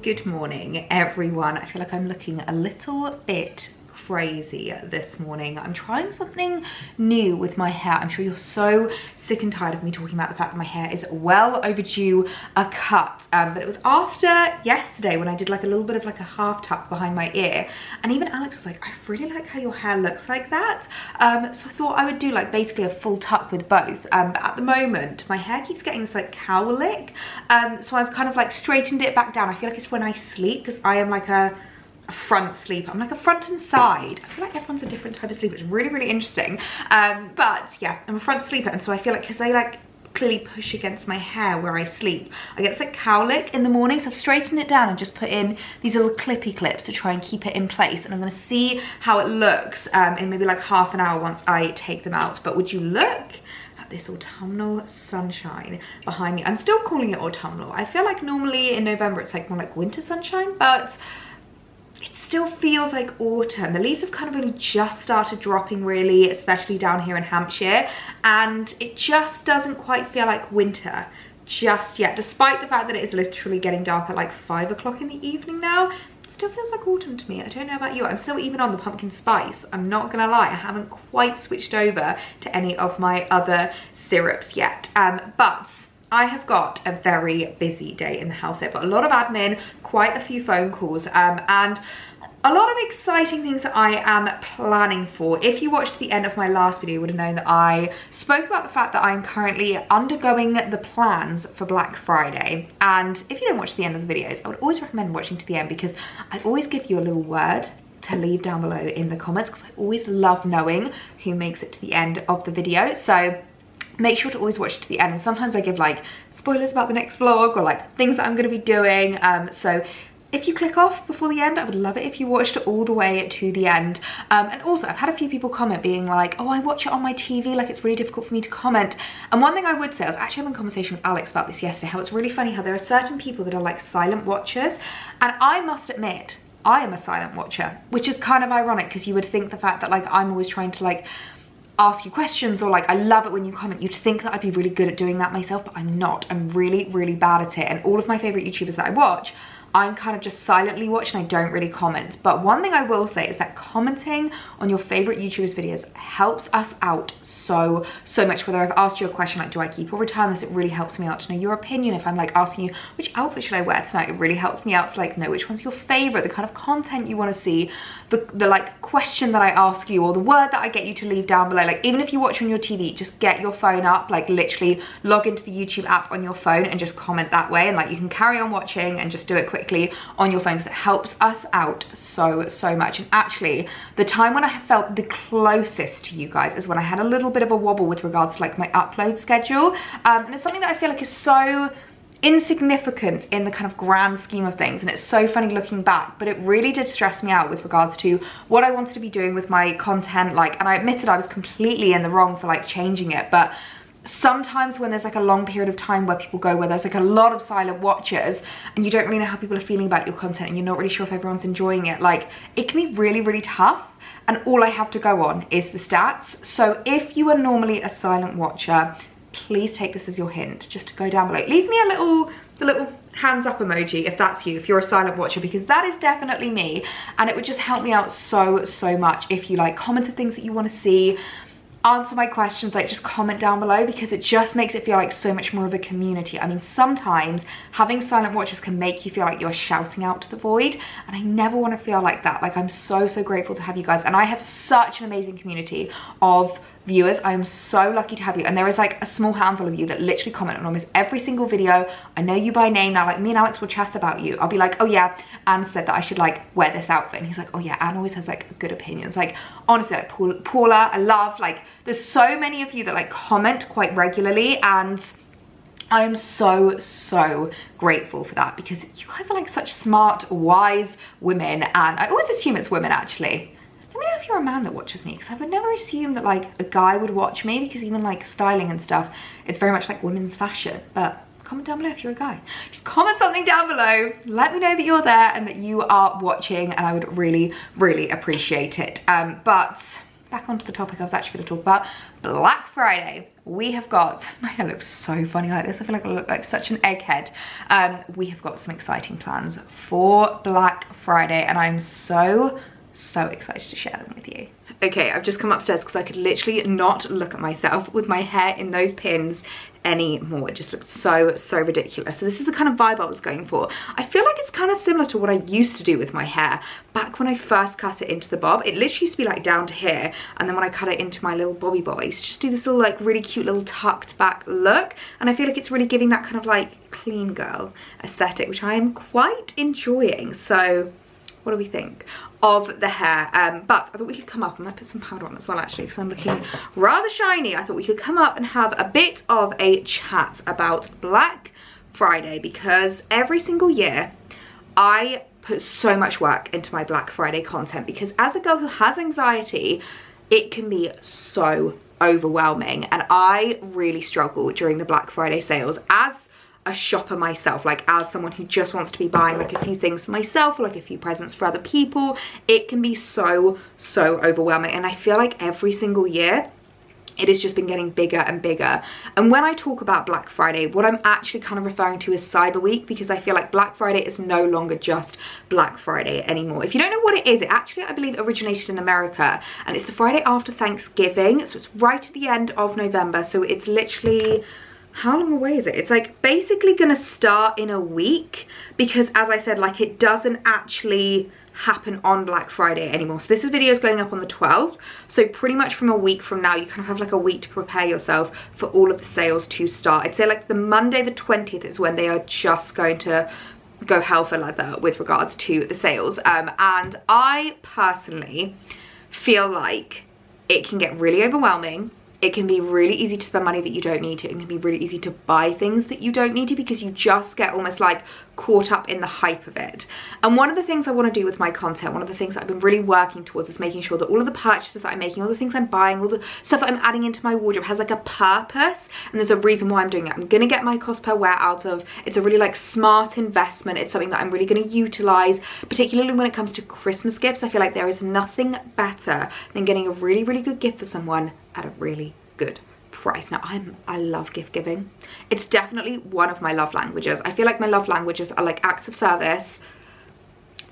good morning everyone. I feel like I'm looking a little bit crazy this morning. I'm trying something new with my hair. I'm sure you're so sick and tired of me talking about the fact that my hair is well overdue a cut, but it was after yesterday when I did like a little bit of like a half tuck behind my ear, and even Alex was like, I really like how your hair looks like that. So I thought I would do like basically a full tuck with both, but at the moment my hair keeps getting this like cowlick, so I've kind of like straightened it back down. I feel like it's when I sleep, because I am like a front sleeper. I'm like a front and side. I feel like everyone's a different type of sleeper. It's really, really interesting. But yeah, I'm a front sleeper, and so I feel like because I like clearly push against my hair where I sleep, I get this like cowlick in the morning. So I've straightened it down and just put in these little clippy clips to try and keep it in place, and I'm going to see how it looks in maybe like half an hour once I take them out. But would you look at this autumnal sunshine behind me? I'm still calling it autumnal. I feel like normally in November it's like more like winter sunshine, but it still feels like autumn. The leaves have kind of only just started dropping really, especially down here in Hampshire, and it just doesn't quite feel like winter just yet, despite the fact that it is literally getting dark at like 5 o'clock in the evening now. It still feels like autumn to me. I don't know about you. I'm still even on the pumpkin spice. I'm not gonna lie, I haven't quite switched over to any of my other syrups yet, but I have got a very busy day in the house. I've got a lot of admin, quite a few phone calls, and a lot of exciting things that I am planning for. If you watched the end of my last video, you would have known that I spoke about the fact that I'm currently undergoing the plans for Black Friday. And if you don't watch the end of the videos, I would always recommend watching to the end, because I always give you a little word to leave down below in the comments, because I always love knowing who makes it to the end of the video. So make sure to always watch it to the end, and sometimes I give like spoilers about the next vlog or like things that I'm going to be doing, so if you click off before the end, I would love it if you watched all the way to the end. And also I've had a few people comment being like, oh, I watch it on my TV, like it's really difficult for me to comment. And one thing I would say, I was actually having a conversation with Alex about this yesterday, how it's really funny how there are certain people that are like silent watchers, and I must admit I am a silent watcher, which is kind of ironic, because you would think the fact that like I'm always trying to like ask you questions, or like I love it when you comment, you'd think that I'd be really good at doing that myself, but I'm not. I'm really, really bad at it. And all of my favorite YouTubers that I watch, I'm kind of just silently watch and I don't really comment. But one thing I will say is that commenting on your favorite YouTubers videos helps us out so much. Whether I've asked you a question like, do I keep or return this, it really helps me out to know your opinion. If I'm like asking you, which outfit should I wear tonight, it really helps me out to like know which one's your favorite, the kind of content you want to see, the like question that I ask you, or the word that I get you to leave down below. Like even if you watch on your TV, just get your phone up, like literally log into the YouTube app on your phone and just comment that way, and like you can carry on watching and just do it quickly on your phone, because it helps us out so much. And actually the time when I have felt the closest to you guys is when I had a little bit of a wobble with regards to like my upload schedule, and it's something that I feel like is so insignificant in the kind of grand scheme of things, and it's so funny looking back, but it really did stress me out with regards to what I wanted to be doing with my content. Like, and I admitted I was completely in the wrong for like changing it, but sometimes when there's like a long period of time where people go, where there's like a lot of silent watchers and you don't really know how people are feeling about your content, and you're not really sure if everyone's enjoying it, like it can be really, really tough, and all I have to go on is the stats. So if you are normally a silent watcher, please take this as your hint, just to go down below, leave me the little hands up emoji if that's you, if you're a silent watcher, because that is definitely me, and it would just help me out so much if you like commented things that you want to see, answer my questions, like just comment down below, because it just makes it feel like so much more of a community. I mean, sometimes having silent watchers can make you feel like you're shouting out to the void, and I never want to feel like that. Like I'm so grateful to have you guys, and I have such an amazing community of viewers. I am so lucky to have you, and there is like a small handful of you that literally comment on almost every single video. I know you by name now. Like me and Alex will chat about you. I'll be like, oh yeah, Anne said that I should like wear this outfit, and he's like, oh yeah, Anne always has like good opinions. Like honestly, like Paula, I love, like there's so many of you that like comment quite regularly, and I am so grateful for that, because you guys are like such smart, wise women, and I always assume it's women actually. Let me know if you're a man that watches me, because I would never assume that like a guy would watch me, because even like styling and stuff, it's very much like women's fashion. But comment down below if you're a guy. Just comment something down below, let me know that you're there and that you are watching, and I would really appreciate it. But back onto the topic I was actually going to talk about, Black Friday. We have got, my hair looks so funny like this, I feel like I look like such an egghead. We have got some exciting plans for Black Friday, and I'm so excited to share them with you. Okay, I've just come upstairs because I could literally not look at myself with my hair in those pins anymore. It just looked so ridiculous. So this is the kind of vibe I was going for. I feel like it's kind of similar to what I used to do with my hair back when I first cut it into the bob. It literally used to be like down to here, and then when I cut it into my little bobby bob, I used to just do this little like really cute little tucked back look, and I feel like it's really giving that kind of like clean girl aesthetic, which I am quite enjoying. So what do we think of the hair? But I thought we could come up, I might put some powder on as well actually because I'm looking rather shiny. I thought we could come up and have a bit of a chat about Black Friday, because every single year I put so much work into my Black Friday content, because as a girl who has anxiety, it can be so overwhelming, and I really struggle during the Black Friday sales as a shopper myself, like as someone who just wants to be buying like a few things for myself or like a few presents for other people. It can be so overwhelming, and I feel like every single year it has just been getting bigger and bigger. And when I talk about Black Friday, what I'm actually kind of referring to is Cyber Week, because I feel like Black Friday is no longer just Black Friday anymore. If you don't know what it is, it actually, I believe, originated in America, and it's the Friday after Thanksgiving, so it's right at the end of November. So it's literally, how long away is it? It's like basically gonna start in a week, because as I said, like it doesn't actually happen on Black Friday anymore. So this video is going up on the 12th, so pretty much from a week from now you kind of have like a week to prepare yourself for all of the sales to start. I'd say like the Monday the 20th is when they are just going to go hell for leather with regards to the sales. And I personally feel like it can get really overwhelming. It can be really easy to spend money that you don't need to. It can be really easy to buy things that you don't need to, because you just get almost like caught up in the hype of it. And one of the things I want to do with my content, one of the things that I've been really working towards, is making sure that all of the purchases that I'm making, all the things I'm buying, all the stuff that I'm adding into my wardrobe has like a purpose, and there's a reason why I'm doing it. I'm gonna get my cost per wear out of. It's a really like smart investment. It's something that I'm really gonna utilize, particularly when it comes to Christmas gifts. I feel like there is nothing better than getting a really good gift for someone at a really good price. Now I love gift giving. It's definitely one of my love languages. I feel like my love languages are like acts of service,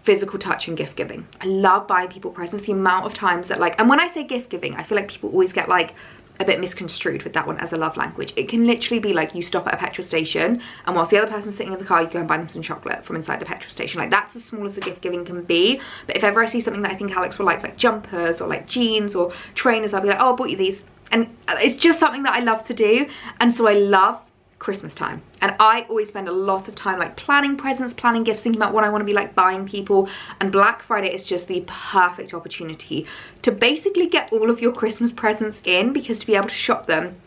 physical touch, and gift giving. I love buying people presents. The amount of times that like, and when I say gift giving, I feel like people always get like a bit misconstrued with that one as a love language. It can literally be like you stop at a petrol station, and whilst the other person's sitting in the car, you go and buy them some chocolate from inside the petrol station. Like that's as small as the gift giving can be. But if ever I see something that I think Alex will like jumpers or like jeans or trainers, I'll be like, oh, I bought you these. And it's just something that I love to do. And so I love Christmas time, and I always spend a lot of time like planning presents, planning gifts, thinking about what I want to be like buying people. And Black Friday is just the perfect opportunity to basically get all of your Christmas presents in, because to be able to shop them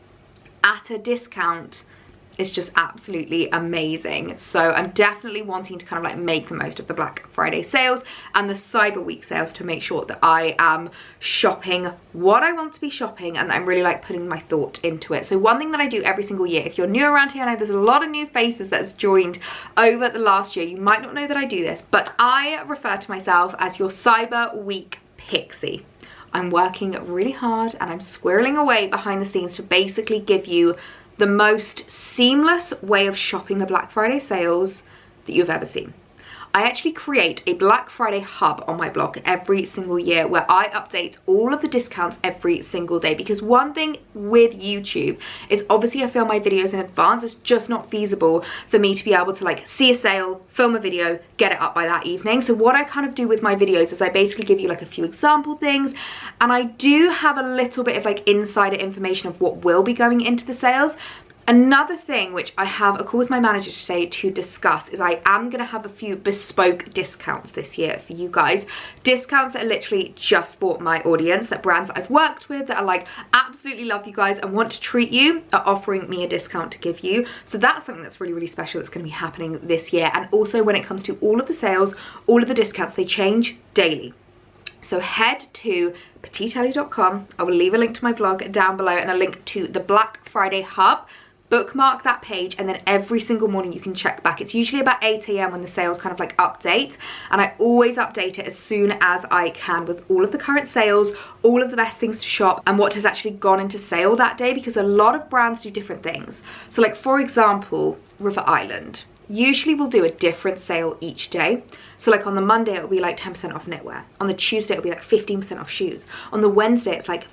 at a discount is just absolutely amazing. So I'm definitely wanting to kind of like make the most of the Black Friday sales and the Cyber Week sales to make sure that I am shopping what I want to be shopping, and that I'm really like putting my thought into it. So one thing that I do every single year, if you're new around here, I know there's a lot of new faces that's joined over the last year, you might not know that I do this, but I refer to myself as your Cyber Week pixie. I'm working really hard and I'm squirreling away behind the scenes to basically give you the most seamless way of shopping the Black Friday sales that you've ever seen. I actually create a Black Friday hub on my blog every single year where I update all of the discounts every single day, because one thing with YouTube is obviously I film my videos in advance. It's just not feasible for me to be able to like see a sale, film a video, get it up by that evening. So what I kind of do with my videos is I basically give you like a few example things, and I do have a little bit of like insider information of what will be going into the sales. Another thing which I have a call with my manager today to discuss is I am going to have a few bespoke discounts this year for you guys. Discounts that are literally just for my audience, that brands that I've worked with that are like absolutely love you guys and want to treat you are offering me a discount to give you. So that's something that's really special that's going to be happening this year. And also when it comes to all of the sales, all of the discounts, they change daily. So head to PetiteElliee.com. I will leave a link to my blog down below and a link to the Black Friday hub. bookmark that page, and then every single morning you can check back. It's usually about 8 AM when the sales kind of like update, and I always update it as soon as I can with all of the current sales, all of the best things to shop, and what has actually gone into sale that day, because a lot of brands do different things. So like for example, River Island usually will do a different sale each day. So like on the Monday it'll be like 10% off knitwear, on the Tuesday it'll be like 15% off shoes, on the Wednesday it's like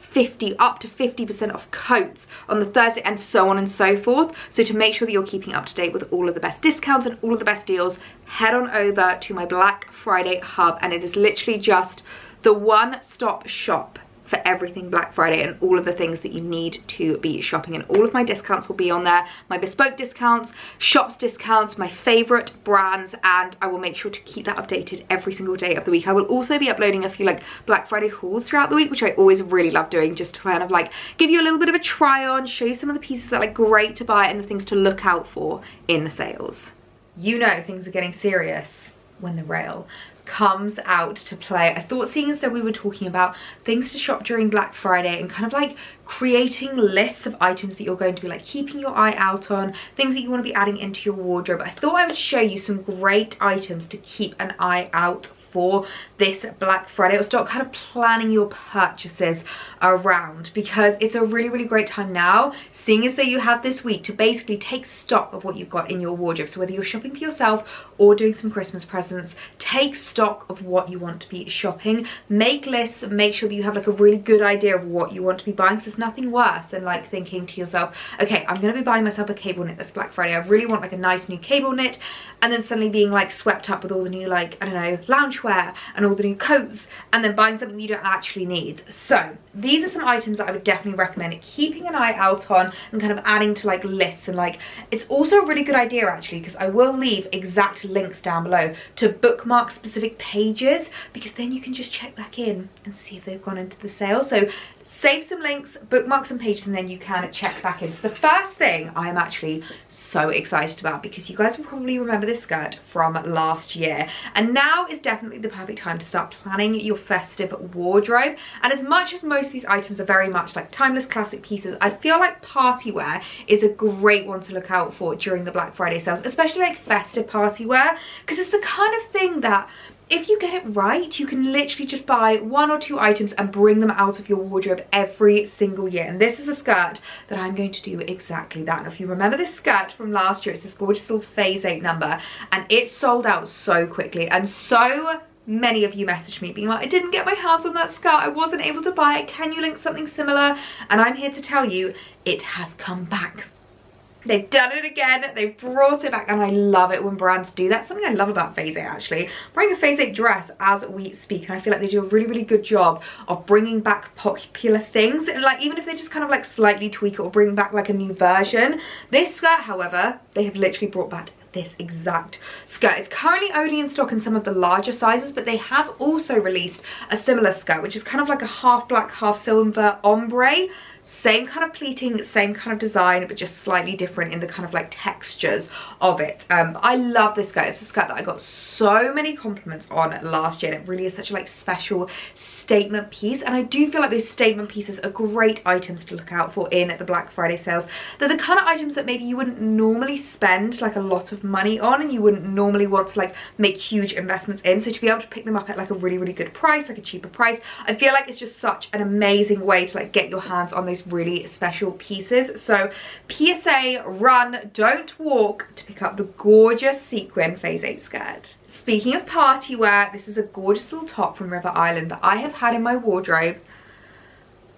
up to 50% off coats, on the Thursday, and so on and so forth. So to make sure that you're keeping up to date with all of the best discounts and all of the best deals, head on over to my Black Friday hub, and it is literally just the one-stop shop for everything Black Friday and all of the things that you need to be shopping. And all of my discounts will be on there, my bespoke discounts, shops discounts, my favorite brands, and I will make sure to keep that updated every single day of the week. I will also be uploading a few like Black Friday hauls throughout the week, which I always really love doing, just to kind of like give you a little bit of a try on, show you some of the pieces that are like great to buy and the things to look out for in the sales. You know things are getting serious when the rail comes out to play. I thought, seeing as though we were talking about things to shop during Black Friday and kind of like creating lists of items that you're going to be like keeping your eye out on, things that you want to be adding into your wardrobe, I thought I would show you some great items to keep an eye out for this Black Friday, or start kind of planning your purchases around, because it's a really great time now, seeing as though you have this week to basically take stock of what you've got in your wardrobe. So whether you're shopping for yourself or doing some Christmas presents, take stock of what you want to be shopping, make lists, make sure that you have like a really good idea of what you want to be buying, because there's nothing worse than like thinking to yourself, okay, I'm going to be buying myself a cable knit this Black Friday, I really want like a nice new cable knit, and then suddenly being like swept up with all the new like, I don't know, loungewear and all the new coats, and then buying something you don't actually need. So these are some items that I would definitely recommend keeping an eye out on and kind of adding to like lists. And like, it's also a really good idea actually, because I will leave exact links down below to bookmark specific pages, because then you can just check back in and see if they've gone into the sale. So save some links, bookmark some pages, and then you can check back in. So the first thing I am actually so excited about, because you guys will probably remember this skirt from last year, and now is definitely the perfect time to start planning your festive wardrobe. And as much as most of these items are very much like timeless classic pieces, I feel like party wear is a great one to look out for during the Black Friday sales, especially like festive party wear, because it's the kind of thing that if you get it right, you can literally just buy 1 or 2 items and bring them out of your wardrobe every single year. And this is a skirt that I'm going to do exactly that. And if you remember this skirt from last year, it's this gorgeous little phase 8 number, and it sold out so quickly, and so many of you messaged me being like, I didn't get my hands on that skirt, I wasn't able to buy it, can you link something similar? And I'm here to tell you, it has come back. They've done it again, they've brought it back, and I love it when brands do that. Something I love about phase 8 actually. I'm wearing a phase 8 dress as we speak, and I feel like they do a really good job of bringing back popular things, and like even if they just kind of like slightly tweak it or bring back like a new version. This skirt, however, they have literally brought back this exact skirt. It's currently only in stock in some of the larger sizes, but they have also released a similar skirt, which is kind of like a half black, half silver ombre. Same kind of pleating, same kind of design, but just slightly different in the kind of like textures of it. I love this skirt. It's a skirt that I got so many compliments on last year, and it really is such a like special statement piece. And I do feel like those statement pieces are great items to look out for in the Black Friday sales. They're the kind of items that maybe you wouldn't normally spend like a lot of money on, and you wouldn't normally want to like make huge investments in. So to be able to pick them up at like a really good price, like a cheaper price, I feel like it's just such an amazing way to like get your hands on those really special pieces. So PSA, run, don't walk to pick up the gorgeous sequin phase 8 skirt. Speaking of party wear, this is a gorgeous little top from River Island that I have had in my wardrobe,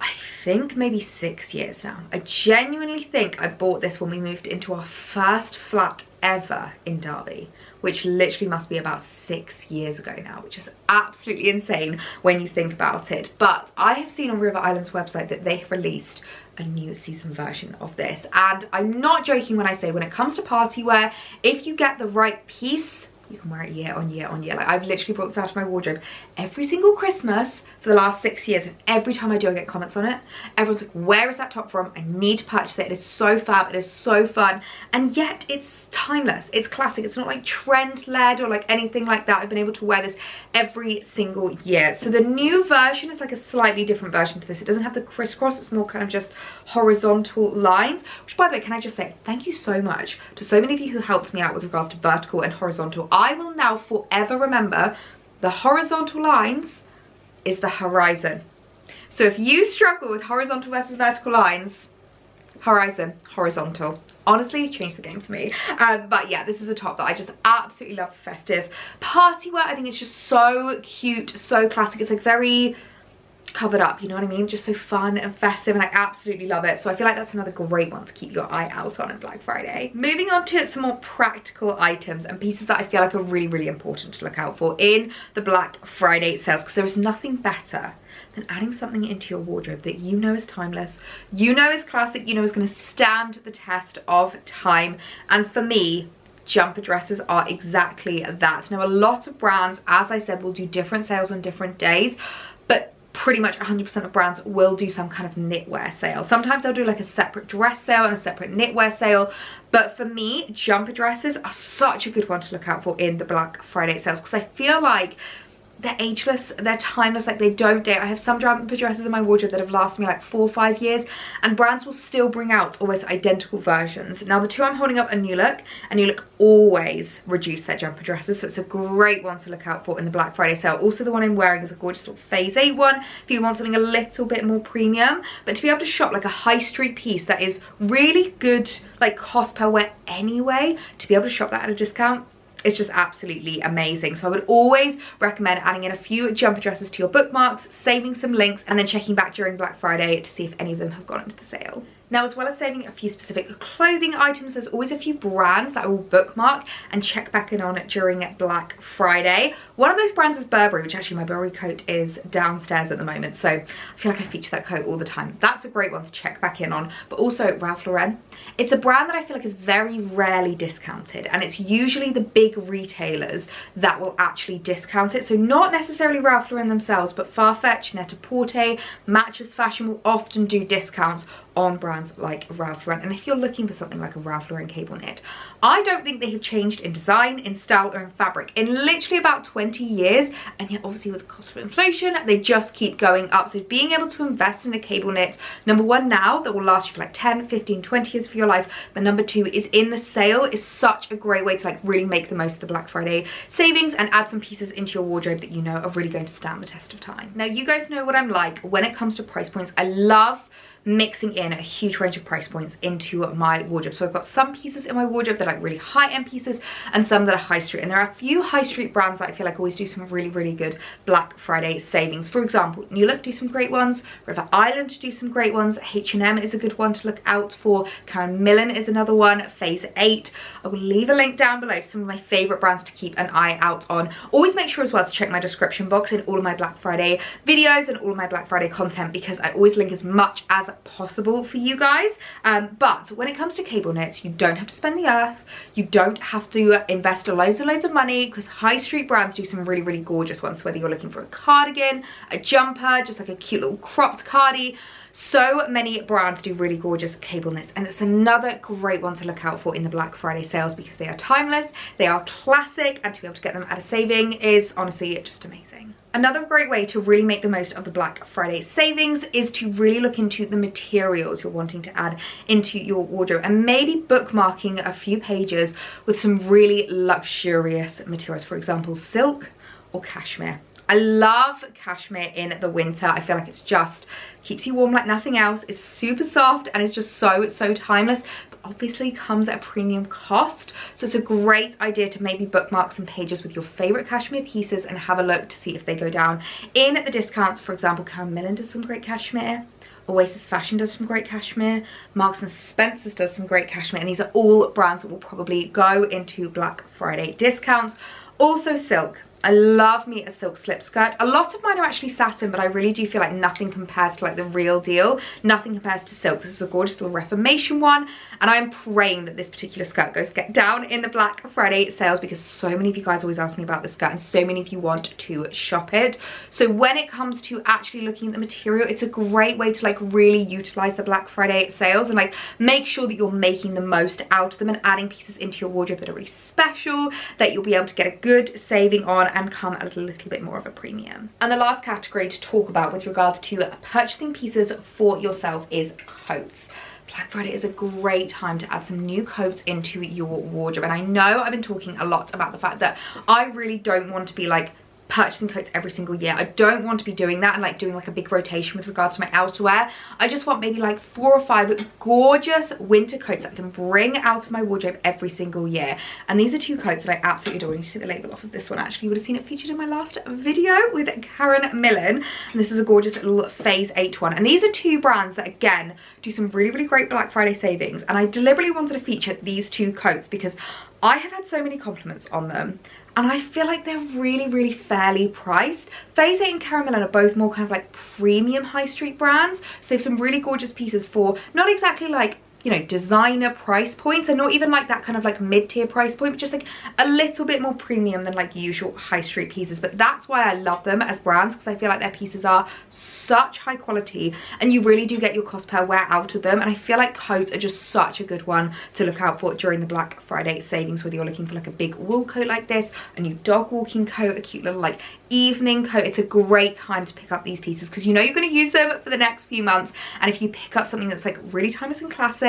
I think maybe 6 years now. I genuinely think I bought this when we moved into our first flat ever in Derby, which literally must be about 6 years ago now, which is absolutely insane when you think about it. But I have seen on River Island's website that they have released a new season version of this, and I'm not joking when I say when it comes to party wear, if you get the right piece, you can wear it year on year on year. Like, I've literally brought this out of my wardrobe every single Christmas for the last 6 years, and every time I do I get comments on it. Everyone's like, where is that top from? I need to purchase it. It is so fab, it is so fun, and yet it's timeless, it's classic, it's not like trend led or like anything like that. I've been able to wear this every single year. So the new version is like a slightly different version to this. It doesn't have the crisscross, it's more kind of just horizontal lines, which, by the way, can I just say thank you so much to so many of you who helped me out with regards to vertical and horizontal. I will now forever remember the horizontal lines is the horizon. So if you struggle with horizontal versus vertical lines, horizon, horizontal. Honestly, it changed the game for me. But yeah, this is a top that I just absolutely love for festive party wear. I think it's just so cute, so classic. It's like very covered up, you know what I mean? Just so fun and festive, and I absolutely love it. So I feel like that's another great one to keep your eye out on Black Friday. Moving on to some more practical items and pieces that I feel like are really, really important to look out for in the Black Friday sales, because there is nothing better than adding something into your wardrobe that you know is timeless, you know is classic, you know is going to stand the test of time. And for me, jumper dresses are exactly that. Now, a lot of brands, as I said, will do different sales on different days, but pretty much 100% of brands will do some kind of knitwear sale. Sometimes they'll do like a separate dress sale and a separate knitwear sale. But for me, jumper dresses are such a good one to look out for in the Black Friday sales, because I feel like they're ageless, they're timeless, like they don't date. I have some jumper dresses in my wardrobe that have lasted me like 4 or 5 years, and brands will still bring out almost identical versions. Now, the two I'm holding up are New Look, and New Look always reduce their jumper dresses, so it's a great one to look out for in the Black Friday sale. Also, the one I'm wearing is a gorgeous little Phase 8 one if you want something a little bit more premium. But to be able to shop like a high street piece that is really good, like cost per wear anyway, to be able to shop that at a discount, it's just absolutely amazing. So I would always recommend adding in a few jumper dresses to your bookmarks, saving some links, and then checking back during Black Friday to see if any of them have gone into the sale. Now, as well as saving a few specific clothing items, there's always a few brands that I will bookmark and check back in on during Black Friday. One of those brands is Burberry, which actually my Burberry coat is downstairs at the moment, so I feel like I feature that coat all the time. That's a great one to check back in on. But also Ralph Lauren. It's a brand that I feel like is very rarely discounted, and it's usually the big retailers that will actually discount it. So not necessarily Ralph Lauren themselves, but Farfetch, Net-a-Porter, Matches Fashion will often do discounts on brands like Ralph Lauren. And if you're looking for something like a Ralph Lauren cable knit, I don't think they have changed in design, in style, or in fabric in literally about 20 years, and yet obviously with the cost of inflation they just keep going up. So being able to invest in a cable knit, number one, now that will last you for like 10, 15, 20 years of your life, but number two is in the sale, is such a great way to like really make the most of the Black Friday savings and add some pieces into your wardrobe that you know are really going to stand the test of time. Now, you guys know what I'm like when it comes to price points. I love mixing in a huge range of price points into my wardrobe. So I've got some pieces in my wardrobe that are like really high-end pieces and some that are high street. And there are a few high street brands that I feel like always do some really, really good Black Friday savings. For example, New Look do some great ones, River Island do some great ones, H&M is a good one to look out for, Karen Millen is another one, Phase 8. I will leave a link down below to some of my favorite brands to keep an eye out on. Always make sure as well to check my description box in all of my Black Friday videos and all of my Black Friday content, because I always link as much as possible for you guys. But when it comes to cable knits, you don't have to spend the earth, you don't have to invest loads and loads of money, because high street brands do some really, really gorgeous ones, whether you're looking for a cardigan, a jumper, just like a cute little cropped cardi. So many brands do really gorgeous cable knits, and it's another great one to look out for in the Black Friday sales, because they are timeless, they are classic, and to be able to get them at a saving is honestly just amazing. Another great way to really make the most of the Black Friday savings is to really look into the materials you're wanting to add into your wardrobe, and maybe bookmarking a few pages with some really luxurious materials, for example, silk or cashmere. I love cashmere in the winter. I feel like it's just keeps you warm like nothing else. It's super soft and it's just so timeless, but obviously comes at a premium cost. So it's a great idea to maybe bookmark some pages with your favorite cashmere pieces and have a look to see if they go down in the discounts. For example, Karen Millen does some great cashmere, Oasis Fashion does some great cashmere, Marks and Spencer's does some great cashmere, and these are all brands that will probably go into Black Friday discounts. Also silk. I love me a silk slip skirt. A lot of mine are actually satin, but I really do feel like nothing compares to like the real deal. Nothing compares to silk. This is a gorgeous little Reformation one, and I'm praying that this particular skirt goes get down in the Black Friday sales, because so many of you guys always ask me about this skirt and so many of you want to shop it. So when it comes to actually looking at the material, it's a great way to like really utilize the Black Friday sales and like make sure that you're making the most out of them and adding pieces into your wardrobe that are really special, that you'll be able to get a good saving on and come at a little bit more of a premium. And the last category to talk about with regards to purchasing pieces for yourself is coats. Black Friday is a great time to add some new coats into your wardrobe. And I know I've been talking a lot about the fact that I really don't want to be like purchasing coats every single year. I don't want to be doing that and like doing like a big rotation with regards to my outerwear. I just want maybe like 4 or 5 gorgeous winter coats that I can bring out of my wardrobe every single year. And these are 2 coats that I absolutely adore. I need to take the label off of this one. Actually, you would have seen it featured in my last video with Karen Millen. And this is a gorgeous little Phase 8 one. And these are 2 brands that again do some really, really great Black Friday savings. And I deliberately wanted to feature these 2 coats because I have had so many compliments on them. And I feel like they're really, really fairly priced. Phase 8 and Caramel are both more kind of like premium high street brands. So they have some really gorgeous pieces for not exactly like, you know, designer price points, and not even like that kind of like mid-tier price point, but just like a little bit more premium than like usual high street pieces. But that's why I love them as brands, because I feel like their pieces are such high quality and you really do get your cost per wear out of them. And I feel like coats are just such a good one to look out for during the Black Friday savings, whether you're looking for like a big wool coat like this, a new dog walking coat, a cute little like evening coat. It's a great time to pick up these pieces because you know you're going to use them for the next few months. And if you pick up something that's like really timeless and classic,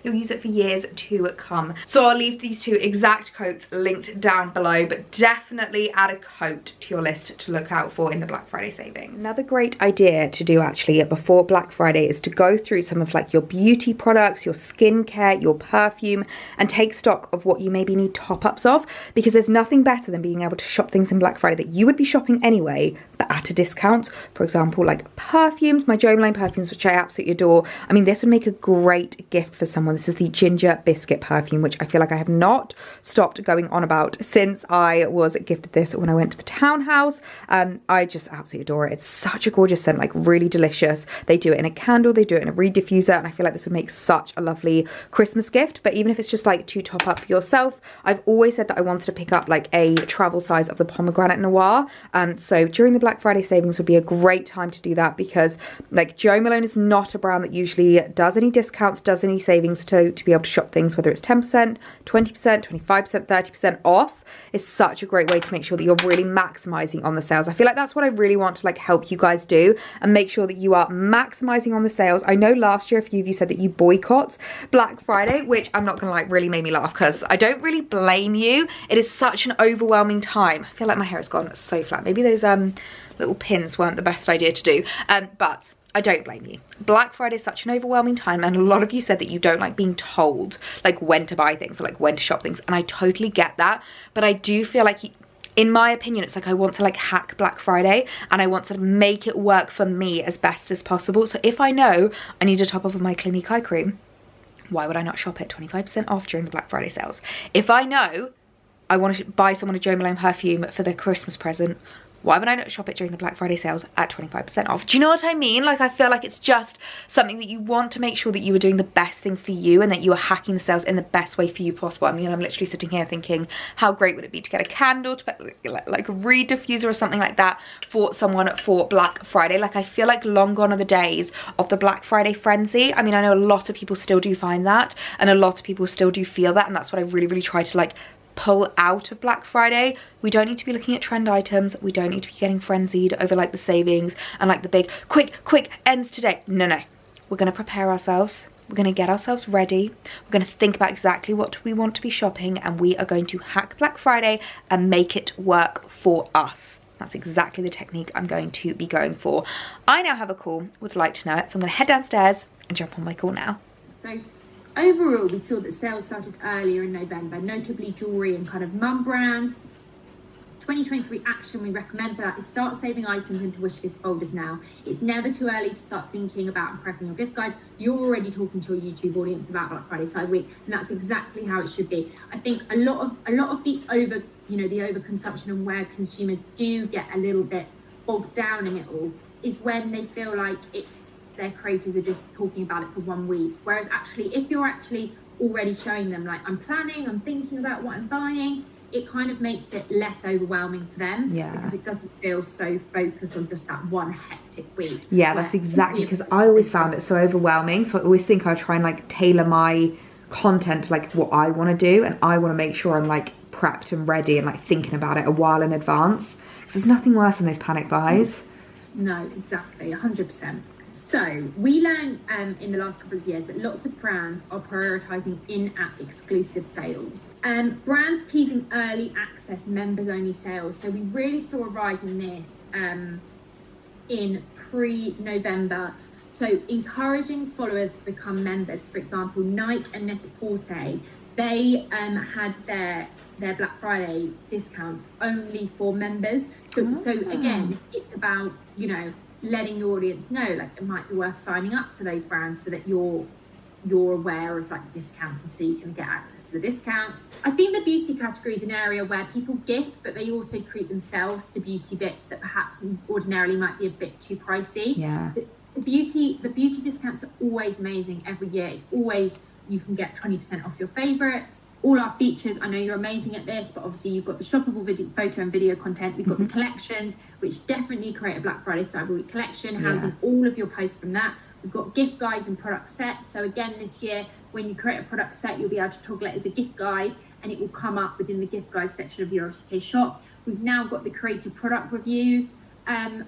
you'll use it for years to come. So I'll leave these 2 exact coats linked down below, but definitely add a coat to your list to look out for in the Black Friday savings. Another great idea to do actually before Black Friday is to go through some of like your beauty products, your skincare, your perfume, and take stock of what you maybe need top-ups of, because there's nothing better than being able to shop things in Black Friday that you would be shopping anyway, but at a discount. For example, like perfumes, my Jewellery perfumes, which I absolutely adore. I mean, this would make a great gift for someone. This is the Ginger Biscuit perfume, which I feel like I have not stopped going on about since I was gifted this when I went to the townhouse. I just absolutely adore it. It's such a gorgeous scent, like really delicious. They do it in a candle, they do it in a reed diffuser, and I feel like this would make such a lovely Christmas gift. But even if it's just like to top up for yourself, I've always said that I wanted to pick up like a travel size of the Pomegranate Noir. So during the Black Friday savings would be a great time to do that, because like Jo Malone is not a brand that usually does any discounts, does any savings to be able to shop things, whether it's 10%, 20%, 25%, 30% off. Is such a great way to make sure that you're really maximizing on the sales. I feel like that's what I really want to like help you guys do and make sure that you are maximizing on the sales. I know last year a few of you said that you boycott Black Friday, which I'm not gonna like really made me laugh, because I don't really blame you. It is such an overwhelming time. I feel like my hair has gone so flat. Maybe those little pins weren't the best idea to do, but I don't blame you. Black Friday is such an overwhelming time, and a lot of you said that you don't like being told like when to buy things or like when to shop things, and I totally get that. But I do feel like in my opinion, it's like I want to like hack Black Friday and I want to make it work for me as best as possible. So if I know I need a top up of my Clinique eye cream, why would I not shop it 25% off during the Black Friday sales? If I know I want to buy someone a Jo Malone perfume for their Christmas present, why would I not shop it during the Black Friday sales at 25% off? Do you know what I mean? Like, I feel like it's just something that you want to make sure that you are doing the best thing for you and that you are hacking the sales in the best way for you possible. I mean, I'm literally sitting here thinking, how great would it be to get a candle, to like a reed diffuser or something like that for someone for Black Friday. Like, I feel like long gone are the days of the Black Friday frenzy. I mean, I know a lot of people still do find that, and a lot of people still do feel that, and that's what I really, really try to like pull out of Black Friday. We don't need to be looking at trend items. We don't need to be getting frenzied over like the savings and like the big quick ends today. No. We're going to prepare ourselves. We're going to get ourselves ready. We're going to think about exactly what we want to be shopping, and we are going to hack Black Friday and make it work for us. That's exactly the technique I'm going to be going for. I now have a call with Like to Know It, so I'm going to head downstairs and jump on my call now. So overall, we saw that sales started earlier in November, notably jewellery and kind of mum brands. 2023 action we recommend for that is start saving items into wishlist folders now. It's never too early to start thinking about and prepping your gift guides. You're already talking to your YouTube audience about Black Friday, Cyber Week, and that's exactly how it should be. I think a lot of the overconsumption and where consumers do get a little bit bogged down in it all is when they feel like their creators are just talking about it for 1 week. Whereas actually, if you're actually already showing them like, I'm planning, I'm thinking about what I'm buying, it kind of makes it less overwhelming for them, because it doesn't feel so focused on just that one hectic week. Yeah, that's exactly, because I always found it so overwhelming. So I always think I try and like tailor my content to like what I want to do, and I want to make sure I'm like prepped and ready and like thinking about it a while in advance, because there's nothing worse than those panic buys. No, exactly, 100%. So we learned in the last couple of years that lots of brands are prioritizing in-app exclusive sales. Brands teasing early access members-only sales. So we really saw a rise in this in pre-November. So encouraging followers to become members. For example, Nike and Net-a-Porter, they had their Black Friday discount only for members. So again, it's about, letting your audience know, like, it might be worth signing up to those brands so that you're aware of like discounts and so you can get access to the discounts. I think the beauty category is an area where people gift, but they also treat themselves to beauty bits that perhaps ordinarily might be a bit too pricey. Yeah. The beauty discounts are always amazing every year. It's always, you can get 20% off your favorites. All our features, I know you're amazing at this, but obviously you've got the shoppable photo and video content. We've got the collections, which definitely create a Black Friday Cyber Week collection, housing all of your posts from that. We've got gift guides and product sets. So again, this year, when you create a product set, you'll be able to toggle it as a gift guide, and it will come up within the gift guide section of your OTK shop. We've now got the creative product reviews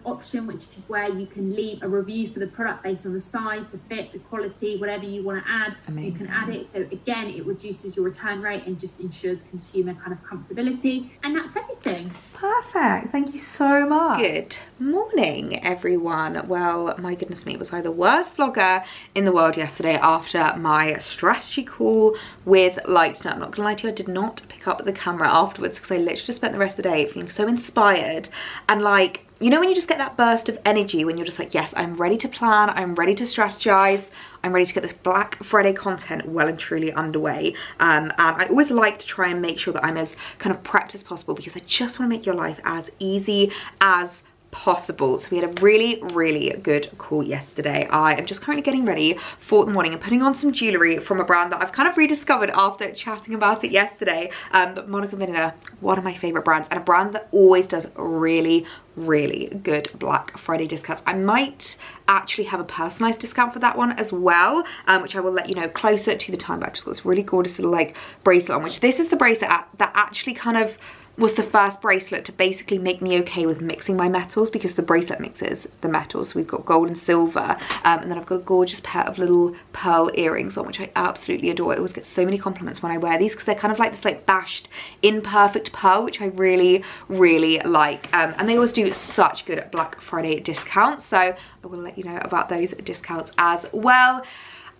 option, which is where you can leave a review for the product based on the size, the fit, the quality, whatever you want to add. Amazing. You can add it. So again, it reduces your return rate and just ensures consumer kind of comfortability. And that's everything. Perfect. Thank you so much. Good morning, everyone. Well, my goodness me, was I the worst vlogger in the world yesterday after my strategy call with Light? No, I'm not gonna lie to you, I did not pick up the camera afterwards because I literally just spent the rest of the day feeling so inspired and like, you know when you just get that burst of energy when you're just like, yes, I'm ready to plan, I'm ready to strategize, I'm ready to get this Black Friday content well and truly underway. And I always like to try and make sure that I'm as kind of prepped as possible because I just want to make your life as easy as possible. So we had a really, really good call yesterday. I am just currently getting ready for the morning and putting on some jewellery from a brand that I've kind of rediscovered after chatting about it yesterday. But Monica Vanilla, one of my favourite brands, and a brand that always does really, really good Black Friday discounts. I might actually have a personalised discount for that one as well, which I will let you know closer to the time. But I've just got this really gorgeous little like bracelet on, which this is the bracelet that actually kind of was the first bracelet to basically make me okay with mixing my metals, because the bracelet mixes the metals. So we've got gold and silver, and then I've got a gorgeous pair of little pearl earrings on, which I absolutely adore. I always get so many compliments when I wear these because they're kind of like this like bashed imperfect pearl, which I really, really like. And they always do such good Black Friday discounts, so I will let you know about those discounts as well.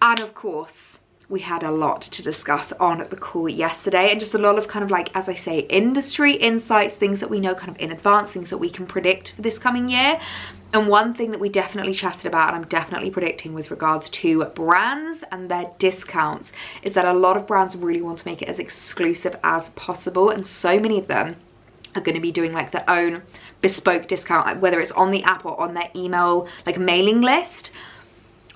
And of course, we had a lot to discuss on the call yesterday, and just a lot of kind of like, as I say, industry insights, things that we know kind of in advance, things that we can predict for this coming year. And one thing that we definitely chatted about, and I'm definitely predicting with regards to brands and their discounts, is that a lot of brands really want to make it as exclusive as possible, and so many of them are going to be doing like their own bespoke discount, whether it's on the app or on their email like mailing list,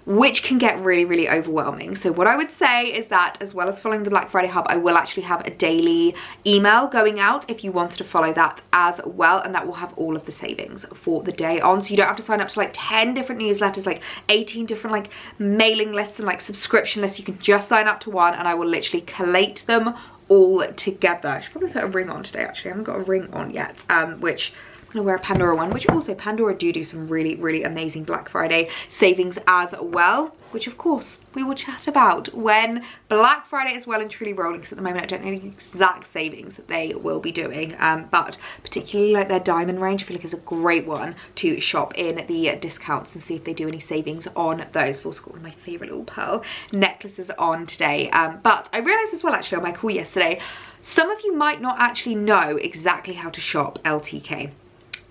which can get really, really overwhelming. So what I would say is that as well as following the Black Friday Hub, I will actually have a daily email going out if you wanted to follow that as well, and that will have all of the savings for the day on. So you don't have to sign up to like 10 different newsletters, like 18 different like mailing lists and like subscription lists. You can just sign up to one and I will literally collate them all together. I should probably put a ring on today actually. I haven't got a ring on yet, which I'm gonna wear a Pandora one, which also Pandora do some really amazing Black Friday savings as well, which of course we will chat about when Black Friday is well and truly rolling, because at the moment I don't know the exact savings that they will be doing, but particularly like their diamond range I feel like is a great one to shop in the discounts and see if they do any savings on those. I've also got one of my favourite little pearl necklaces on today, but I realised as well actually on my call yesterday, some of you might not actually know exactly how to shop LTK.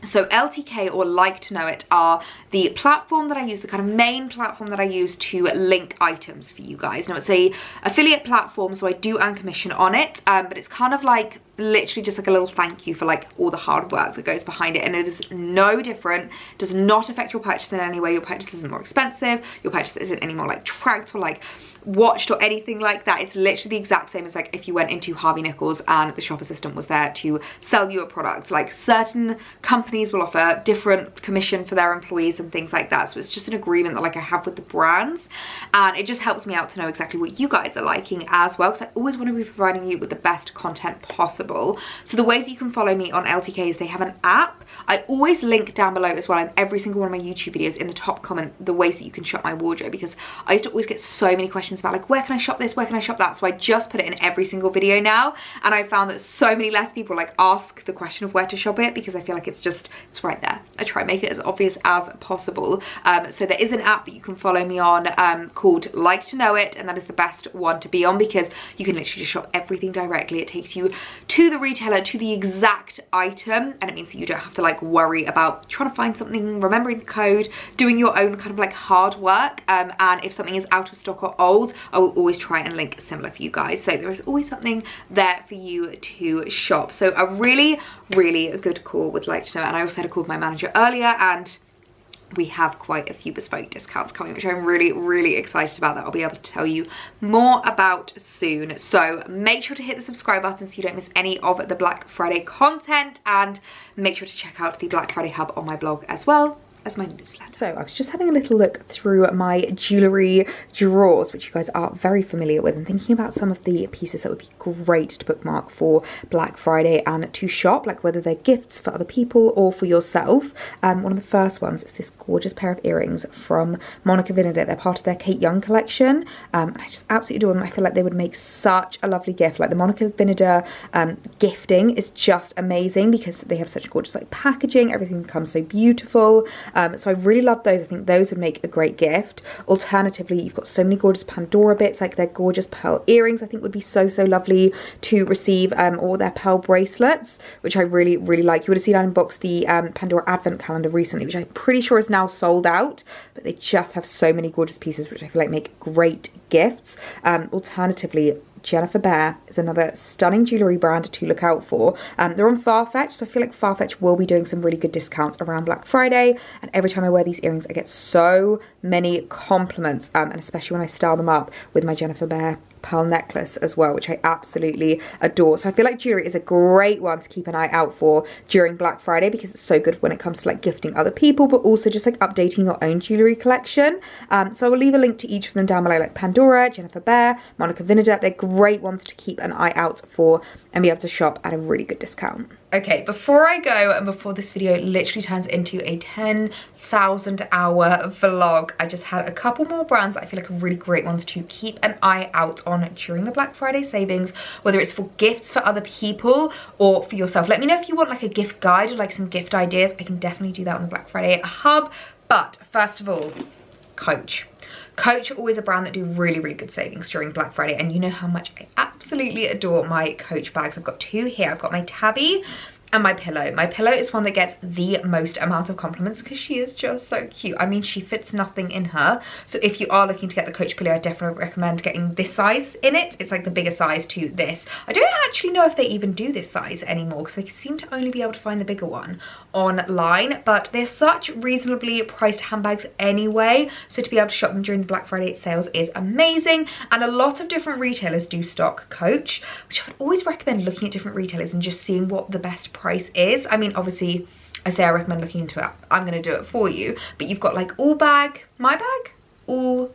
So LTK, or Like to Know It, are the platform that I use, the kind of main platform that I use to link items for you guys. Now it's a affiliate platform, so I do earn commission on it, but it's kind of like literally just like a little thank you for like all the hard work that goes behind it, and it is no different, does not affect your purchase in any way. Your purchase isn't more expensive, your purchase isn't any more like tracked or like watched or anything like that. It's literally the exact same as like if you went into Harvey Nichols and the shop assistant was there to sell you a product. Like certain companies will offer different commission for their employees and things like that, so it's just an agreement that like I have with the brands, and it just helps me out to know exactly what you guys are liking as well, because I always want to be providing you with the best content possible. So the ways that you can follow me on LTK is they have an app. I always link down below as well in every single one of my YouTube videos in the top comment the ways that you can shop my wardrobe, because I used to always get so many questions about like, where can I shop this, where can I shop that, so I just put it in every single video now, and I found that so many less people like ask the question of where to shop it, because I feel like it's right there. I try and make it as obvious as possible. So there is an app that you can follow me on called Like to Know It, and that is the best one to be on, because you can literally just shop everything directly. It takes you to the retailer, to the exact item, and it means that you don't have to like worry about trying to find something, remembering the code, doing your own kind of like hard work, and if something is out of stock or old, I will always try and link similar for you guys, so there is always something there for you to shop. So a really good call with Like to Know, and I also had a call with my manager earlier, and we have quite a few bespoke discounts coming, which I'm really excited about, that I'll be able to tell you more about soon. So make sure to hit the subscribe button so you don't miss any of the Black Friday content, and make sure to check out the Black Friday Hub on my blog as well as my newsletter. So I was just having a little look through my jewellery drawers, which you guys are very familiar with, and thinking about some of the pieces that would be great to bookmark for Black Friday and to shop, like whether they're gifts for other people or for yourself. One of the first ones is this gorgeous pair of earrings from Monica Vinader. They're part of their Kate Young collection, and I just absolutely adore them. I feel like they would make such a lovely gift. Like the Monica Vinader gifting is just amazing, because they have such gorgeous like packaging, everything comes so beautiful. So I really love those. I think those would make a great gift. Alternatively, you've got so many gorgeous Pandora bits, like their gorgeous pearl earrings I think would be so lovely to receive, or their pearl bracelets, which I really like. You would have seen I unboxed the Pandora advent calendar recently, which I'm pretty sure is now sold out, but they just have so many gorgeous pieces which I feel like make great gifts. Alternatively, Jennifer Behr is another stunning jewellery brand to look out for. They're on Farfetch, so I feel like Farfetch will be doing some really good discounts around Black Friday, and every time I wear these earrings I get so many compliments, and especially when I style them up with my Jennifer Behr pearl necklace as well, which I absolutely adore. So I feel like jewellery is a great one to keep an eye out for during Black Friday, because it's so good when it comes to like gifting other people, but also just like updating your own jewellery collection. So I will leave a link to each of them down below, like Pandora, Jennifer Behr, Monica Vinader. They're great ones to keep an eye out for and be able to shop at a really good discount. Okay, before I go, and before this video literally turns into a 10,000 hour vlog, I just had a couple more brands that I feel like are really great ones to keep an eye out on during the Black Friday savings, whether it's for gifts for other people or for yourself. Let me know if you want like a gift guide or like some gift ideas. I can definitely do that on the Black Friday Hub. But first of all, Coach. Coach are always a brand that do really good savings during Black Friday, and you know how much I absolutely adore my Coach bags. I've got two here. I've got my Tabby and my Pillow. My Pillow is one that gets the most amount of compliments because she is just so cute. I mean, she fits nothing in her. So if you are looking to get the Coach Pillow, I definitely recommend getting this size in it. It's like the bigger size to this. I don't actually know if they even do this size anymore because I seem to only be able to find the bigger one online, but they're such reasonably priced handbags anyway. So to be able to shop them during the Black Friday sales is amazing. And a lot of different retailers do stock Coach, which I would always recommend looking at different retailers and just seeing what the best price is. I mean, obviously I say I recommend looking into it, I'm going to do it for you, but you've got like All Bag, My Bag, All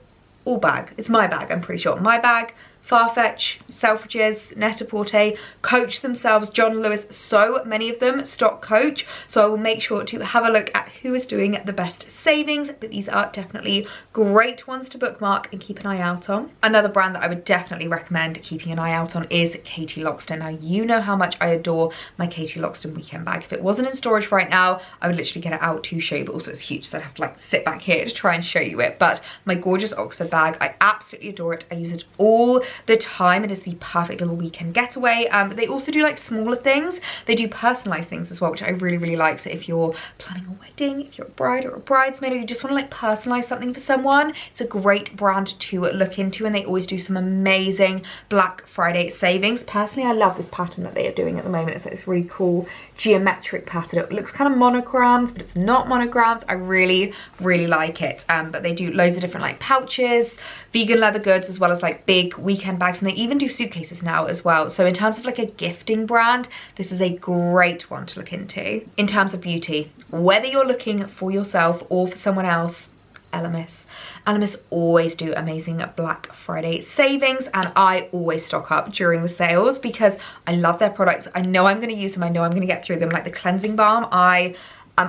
Bag, it's My Bag, I'm pretty sure, My Bag, Farfetch, Selfridges, Net-a-Porter, Coach themselves, John Lewis, so many of them stock Coach. So I will make sure to have a look at who is doing the best savings, but these are definitely great ones to bookmark and keep an eye out on. Another brand that I would definitely recommend keeping an eye out on is Katie Loxton. Now, you know how much I adore my Katie Loxton weekend bag. If it wasn't in storage right now, I would literally get it out to show you, but also it's huge, so I'd have to like sit back here to try and show you it. But my gorgeous Oxford bag, I absolutely adore it. I use it all the time. It is the perfect little weekend getaway. But they also do like smaller things. They do personalized things as well, which I really, really like. So if you're planning a wedding, if you're a bride or a bridesmaid, or you just want to like personalize something for someone, it's a great brand to look into, and they always do some amazing Black Friday savings. Personally, I love this pattern that they are doing at the moment. It's like this really cool geometric pattern. It looks kind of monogrammed, but it's not monogrammed. I really, really like it. But they do loads of different like pouches, vegan leather goods, as well as like big weekend bags, and they even do suitcases now as well. So in terms of like a gifting brand, this is a great one to look into. In terms of beauty, whether you're looking for yourself or for someone else, Elemis. Elemis always do amazing Black Friday savings, and I always stock up during the sales because I love their products. I know I'm going to use them. I know I'm going to get through them. Like the cleansing balm, I'm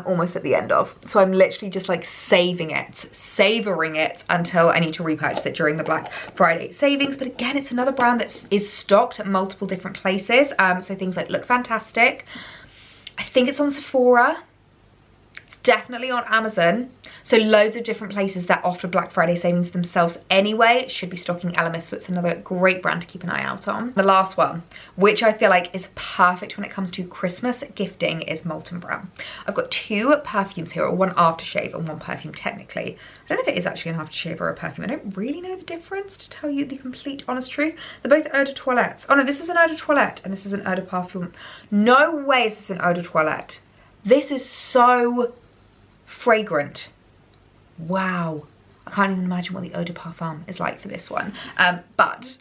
almost at the end of. So I'm literally just like savoring it until I need to repurchase it during the Black Friday savings. But again, it's another brand that is stocked at multiple different places. So things like Look Fantastic. I think it's on Sephora. Definitely on Amazon. So loads of different places that offer Black Friday savings themselves anyway should be stocking Elemis. So it's another great brand to keep an eye out on. The last one, which I feel like is perfect when it comes to Christmas gifting, is Molton Brown. I've got two perfumes here, or one aftershave and one perfume technically. I don't know if it is actually an aftershave or a perfume. I don't really know the difference, to tell you the complete honest truth. They're both eau de toilette. Oh no, this is an eau de toilette and this is an eau de parfum. No way is this an eau de toilette. This is so fragrant. Wow, I can't even imagine what the eau de parfum is like for this one. But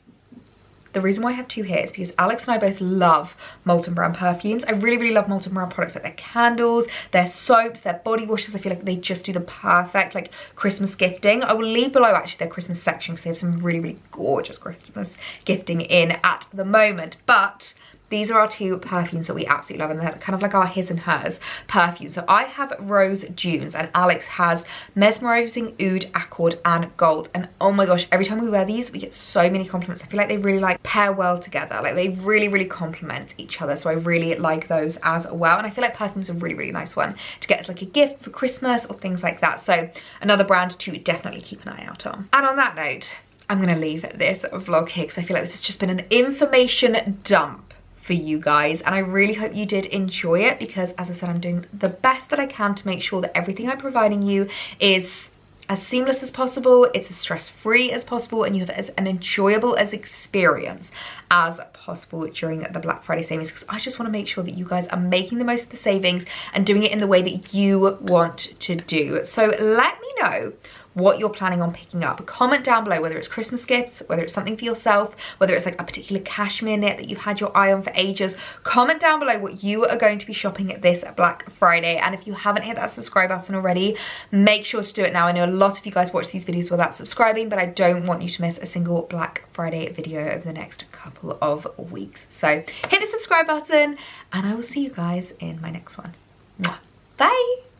the reason why I have two here is because Alex and I both love Molton Brown perfumes. I really, really love Molton Brown products, like their candles, their soaps, their body washes. I feel like they just do the perfect like Christmas gifting. I will leave below actually their Christmas section because they have some really, really gorgeous Christmas gifting in at the moment. But these are our two perfumes that we absolutely love, and they're kind of like our his and hers perfumes. So I have Rose Dunes and Alex has Mesmerizing Oud, Accord and Gold. And oh my gosh, every time we wear these, we get so many compliments. I feel like they really like pair well together. Like they really, really complement each other. So I really like those as well. And I feel like perfume's a really, really nice one to get as like a gift for Christmas or things like that. So another brand to definitely keep an eye out on. And on that note, I'm gonna leave this vlog here because I feel like this has just been an information dump for you guys, and I really hope you did enjoy it, because as I said, I'm doing the best that I can to make sure that everything I'm providing you is as seamless as possible, it's as stress-free as possible, and you have as an enjoyable as experience as possible during the Black Friday savings, because I just want to make sure that you guys are making the most of the savings and doing it in the way that you want to do. So let me know what you're planning on picking up. Comment down below whether it's Christmas gifts, whether it's something for yourself, whether it's like a particular cashmere knit that you've had your eye on for ages. Comment down below what you are going to be shopping at this Black Friday. And if you haven't hit that subscribe button already, make sure to do it now. I know a lot of you guys watch these videos without subscribing, but I don't want you to miss a single Black Friday video over the next couple of weeks. So hit the subscribe button and I will see you guys in my next one. Mwah. Bye.